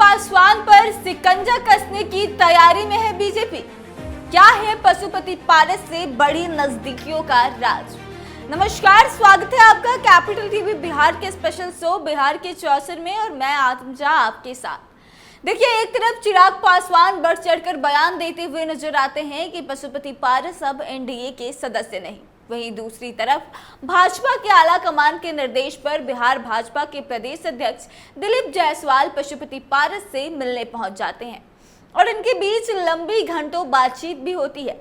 पासवान पर शिकंजा कसने की तैयारी में है बीजेपी। क्या है पशुपति पारस से बड़ी नजदीकियों का राज। नमस्कार, स्वागत है आपका कैपिटल टीवी बिहार के स्पेशल शो बिहार के चौसर में और मैं आत्मजा आपके साथ। देखिए, एक तरफ चिराग पासवान बढ़ चढ़कर बयान देते हुए नजर आते हैं कि पशुपति पारस अब एनडीए के सदस्य नहीं। वहीं दूसरी तरफ भाजपा के आला कमान के निर्देश पर बिहार भाजपा के प्रदेश अध्यक्ष दिलीप जायसवाल पशुपति पारस से मिलने पहुंच जाते हैं और इनके बीच लंबी घंटों बातचीत भी होती है।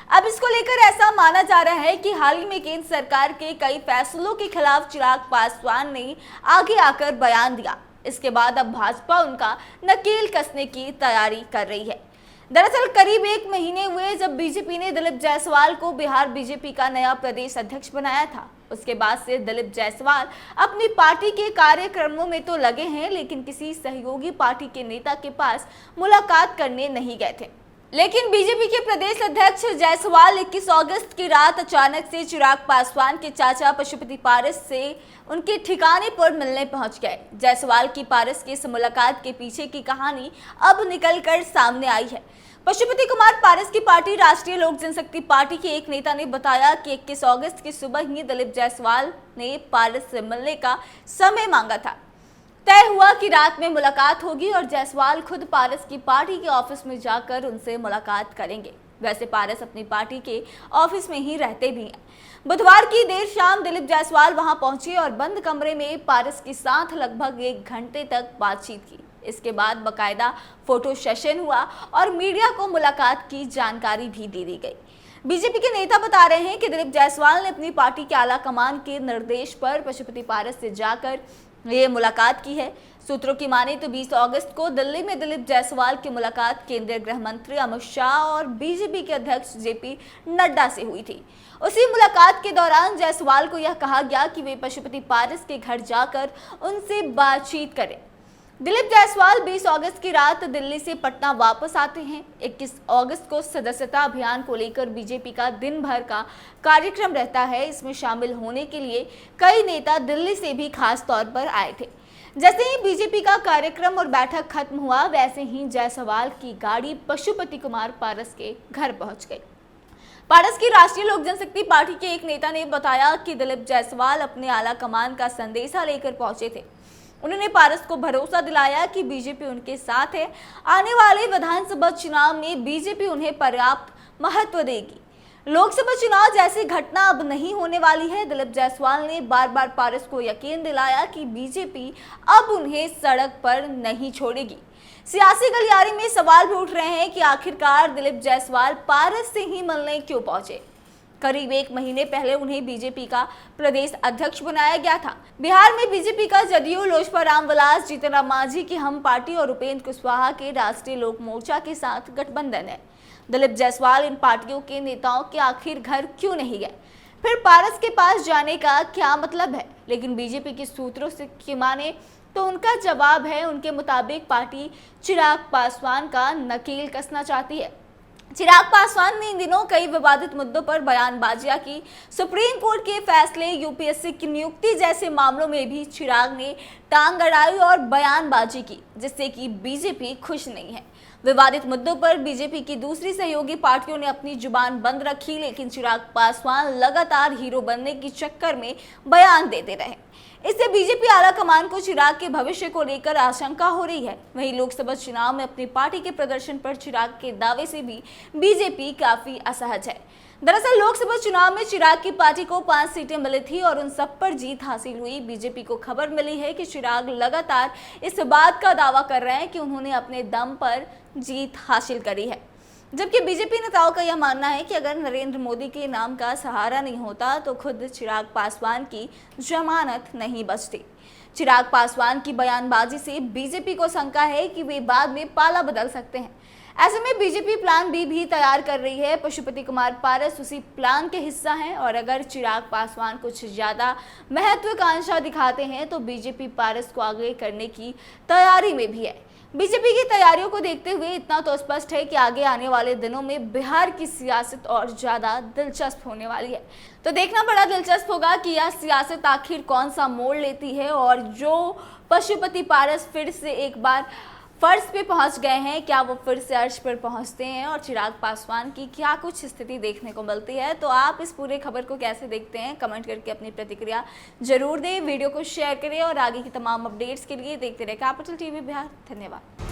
अब इसको लेकर ऐसा माना जा रहा है कि हाल ही में केंद्र सरकार के कई फैसलों के खिलाफ चिराग पासवान ने आगे आकर बयान दिया। इसके बाद अब भाजपा उनका नकेल कसने की तैयारी कर रही है। दरअसल करीब एक महीने हुए जब बीजेपी ने दिलीप जायसवाल को बिहार बीजेपी का नया प्रदेश अध्यक्ष बनाया था। उसके बाद से दिलीप जायसवाल अपनी पार्टी के कार्यक्रमों में तो लगे हैं, लेकिन किसी सहयोगी पार्टी के नेता के पास मुलाकात करने नहीं गए थे। लेकिन बीजेपी के प्रदेश अध्यक्ष जायसवाल 21 अगस्त की रात अचानक से चिराग पासवान के चाचा पशुपति पारस से उनके ठिकाने पर मिलने पहुंच गए। जायसवाल की पारस के इस मुलाकात के पीछे की कहानी अब निकलकर सामने आई है। पशुपति कुमार पारस की पार्टी राष्ट्रीय लोक जनशक्ति पार्टी के एक नेता ने बताया कि 21 अगस्त की सुबह ही दिलीप जायसवाल ने पारस से मिलने का समय मांगा था। तय हुआ कि रात में मुलाकात होगी और जायसवाल खुद पारस की पार्टी के ऑफिस में जाकर उनसे मुलाकात करेंगे। वैसे पारस अपनी पार्टी के ऑफिस में ही रहते भी हैं। बुधवार की देर शाम दिलीप जायसवाल वहां पहुंचे और बंद कमरे में पारस के साथ लगभग 1 घंटे तक बातचीत की। इसके बाद बकायदा फोटो सेशन हुआ और मीडिया को मुलाकात की जानकारी भी दे दी गई। बीजेपी के नेता बता रहे हैं कि दिलीप जायसवाल ने अपनी पार्टी के आला कमान के निर्देश पर पशुपति पारस से जाकर ये मुलाकात की है। सूत्रों की माने तो 20 अगस्त को दिल्ली में दिलीप जायसवाल की मुलाकात केंद्रीय गृह मंत्री अमित शाह और बीजेपी के अध्यक्ष जेपी नड्डा से हुई थी। उसी मुलाकात के दौरान जायसवाल को यह कहा गया कि वे पशुपति पारस के घर जाकर उनसे बातचीत करें। दिलीप जायसवाल 20 अगस्त की रात दिल्ली से पटना वापस आते हैं। 21 अगस्त को सदस्यता अभियान को लेकर बीजेपी का दिन भर का कार्यक्रम रहता है। इसमें शामिल होने के लिए कई नेता दिल्ली से भी खास तौर पर आए थे। जैसे ही बीजेपी का कार्यक्रम और बैठक खत्म हुआ, वैसे ही जायसवाल की गाड़ी पशुपति कुमार पारस के घर पहुंच गई। पारस की राष्ट्रीय लोक जनशक्ति पार्टी के एक नेता ने बताया कि दिलीप जायसवाल अपने आला कमान का संदेशा लेकर पहुंचे थे। उन्होंने पारस को भरोसा दिलाया कि बीजेपी उनके साथ है। आने वाले विधानसभा चुनाव में बीजेपी उन्हें पर्याप्त महत्व देगी। लोकसभा चुनाव जैसी घटना अब नहीं होने वाली है। दिलीप जायसवाल ने बार बार पारस को यकीन दिलाया कि बीजेपी अब उन्हें सड़क पर नहीं छोड़ेगी। सियासी गलियारे में सवाल भी उठ रहे हैं कि आखिरकार दिलीप जायसवाल पारस से ही मिलने क्यों पहुंचे। करीब 1 महीने पहले उन्हें बीजेपी का प्रदेश अध्यक्ष बनाया गया था। बिहार में बीजेपी का जदयू, लोजपा रामविलास, जीतन राम मांझी की हम पार्टी और उपेंद्र कुशवाहा के राष्ट्रीय लोक मोर्चा के साथ गठबंधन है। दिलीप जायसवाल इन पार्टियों के नेताओं के आखिर घर क्यों नहीं गए? फिर पारस के पास जाने का क्या मतलब है? लेकिन बीजेपी के सूत्रों से की माने तो उनका जवाब है, उनके मुताबिक पार्टी चिराग पासवान का नकेल कसना चाहती है। चिराग पासवान ने इन दिनों कई विवादित मुद्दों पर बयानबाजियां की। सुप्रीम कोर्ट के फैसले, यूपीएससी की नियुक्ति जैसे मामलों में भी चिराग ने टांग अड़ाई और बयानबाजी की, जिससे कि बीजेपी खुश नहीं है। विवादित मुद्दों पर बीजेपी की दूसरी सहयोगी पार्टियों ने अपनी जुबान बंद रखी, लेकिन चिराग पासवान लगातार हीरो बनने के चक्कर में बयान देते रहे। इससे बीजेपी आला कमान को चिराग के भविष्य को लेकर आशंका हो रही है। वहीं लोकसभा चुनाव में अपनी पार्टी के प्रदर्शन पर चिराग के दावे से भी बीजेपी काफी असहज है। दरअसल लोकसभा चुनाव में चिराग की पार्टी को 5 सीटें मिली थी और उन सब पर जीत हासिल हुई। बीजेपी को खबर मिली है कि चिराग लगातार इस बात का दावा कर रहे हैं कि उन्होंने अपने दम पर जीत हासिल करी है, जबकि बीजेपी नेताओं का यह मानना है कि अगर नरेंद्र मोदी के नाम का सहारा नहीं होता तो खुद चिराग पासवान की जमानत नहीं बचती। चिराग पासवान की बयानबाजी से बीजेपी को शंका है कि वे बाद में पाला बदल सकते हैं। ऐसे में बीजेपी प्लान बी भी तैयार कर रही है। पशुपति कुमार पारस उसी प्लान के हिस्सा हैं और अगर चिराग पासवान कुछ ज्यादा महत्वाकांक्षा दिखाते हैं तो बीजेपी पारस को आगे करने की तैयारी में भी है। बीजेपी की तैयारियों को देखते हुए इतना तो स्पष्ट है कि आगे आने वाले दिनों में बिहार की सियासत और ज्यादा दिलचस्प होने वाली है। तो देखना बड़ा दिलचस्प होगा कि यह सियासत आखिर कौन सा मोड़ लेती है और जो पशुपति पारस फिर से एक बार फर्श पे पहुंच गए हैं, क्या वो फिर से अर्श पर पहुंचते हैं और चिराग पासवान की क्या कुछ स्थिति देखने को मिलती है। तो आप इस पूरे खबर को कैसे देखते हैं, कमेंट करके अपनी प्रतिक्रिया जरूर दें, वीडियो को शेयर करें और आगे की तमाम अपडेट्स के लिए देखते रहे कैपिटल टीवी बिहार। धन्यवाद।